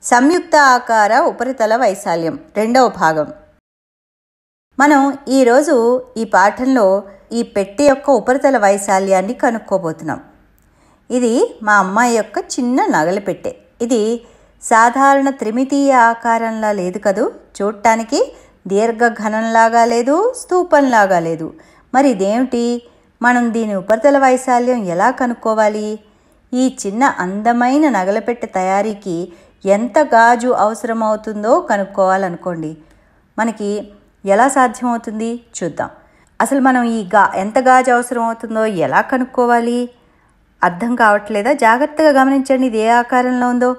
సంయుక్త ఆకార ఉపరితల వైశాల్యం రెండవ భాగం. మనం ఈరోజు ఈ పాఠంలో ఈ పెట్టె యొక్క ఉపరితల వైశాల్యాన్ని కనుక్కోబోతున్నాం. ఇది మా అమ్మాయి యొక్క చిన్న నగల పెట్టె. ఇది సాధారణ త్రిమితీయ ఆకారంలా లేదు కదూ, చూడటానికి దీర్ఘఘనంలాగా లేదు, స్తూపంలాగా లేదు. మరి ఇదేమిటి? మనం దీని ఉపరితల వైశాల్యం ఎలా కనుక్కోవాలి? ఈ చిన్న అందమైన నగలపెట్టె తయారీకి ఎంత గాజు అవసరమవుతుందో కనుక్కోవాలనుకోండి. మనకి ఎలా సాధ్యమవుతుంది చూద్దాం. అసలు మనం ఎంత గాజు అవసరం అవుతుందో ఎలా కనుక్కోవాలి? అర్థం కావట్లేదా? జాగ్రత్తగా గమనించండి. ఇది ఏ ఆకారంలో ఉందో.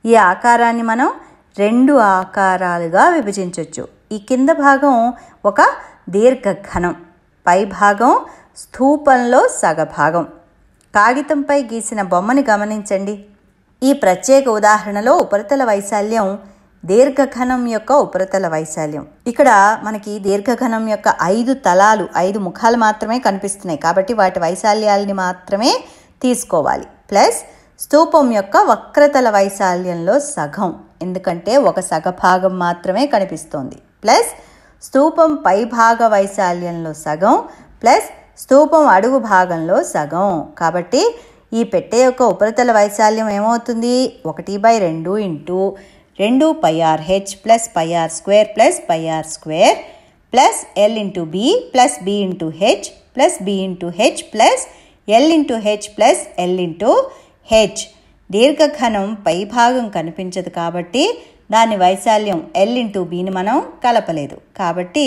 ఈ ఆకారాన్ని మనం 2 ఆకారాలుగా విభజించవచ్చు. ఈ కింద భాగం ఒక దీర్ఘఘనం, పై భాగం స్తూపంలో సగభాగం. కాగితంపై గీసిన బొమ్మని గమనించండి. ఈ ప్రత్యేక ఉదాహరణలో ఉపరితల వైశాల్యం దీర్ఘఘనం యొక్క ఉపరితల వైశాల్యం. ఇక్కడ మనకి దీర్ఘఘనం యొక్క 5 తలాలు, 5 ముఖాలు మాత్రమే కనిపిస్తున్నాయి కాబట్టి వాటి వైశాల్యాలని మాత్రమే తీసుకోవాలి. ప్లస్ స్తూపం యొక్క వక్రతల వైశాల్యంలో సగం, ఎందుకంటే ఒక సగభాగం మాత్రమే కనిపిస్తోంది. ప్లస్ స్తూపం పై భాగ వైశాల్యంలో సగం, ప్లస్ స్తూపం అడుగు భాగంలో సగం. కాబట్టి ఈ పెట్టె యొక్క ఉపరితల వైశాల్యం ఏమవుతుంది? 1/2 into 2 πrh plus πr square plus πr square plus l into b plus b into h plus b into h plus l into h plus l into h. దీర్ఘఘనం పై భాగం కనిపించదు కాబట్టి దాని వైశాల్యం l ఇంటూ bని మనం కలపలేదు. కాబట్టి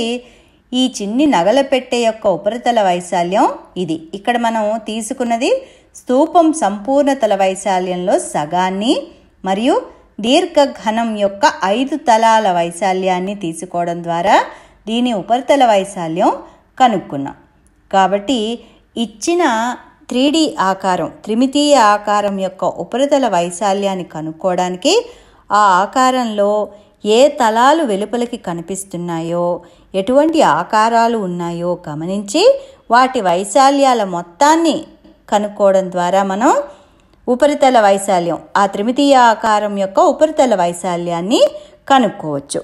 ఈ చిన్ని నగల పెట్టె యొక్క ఉపరితల వైశాల్యం ఇది. ఇక్కడ మనం తీసుకున్నది స్తూపం సంపూర్ణ తల వైశాల్యంలో సగాన్ని మరియు దీర్ఘఘనం యొక్క 5 తలాల వైశాల్యాన్ని తీసుకోవడం ద్వారా దీని ఉపరితల వైశాల్యం కనుక్కున్నాం. కాబట్టి ఇచ్చిన 3D ఆకారం, త్రిమితీయ ఆకారం యొక్క ఉపరితల వైశాల్యాన్ని కనుక్కోవడానికి ఆ ఆకారంలో ఏ తలాలు వెలుపలికి కనిపిస్తున్నాయో, ఎటువంటి ఆకారాలు ఉన్నాయో గమనించి వాటి వైశాల్యాల మొత్తాన్ని కనుక్కోవడం ద్వారా మనం ఉపరితల వైశాల్యం, ఆ త్రిమితీయ ఆకారం యొక్క ఉపరితల వైశాల్యాన్ని కనుక్కోవచ్చు.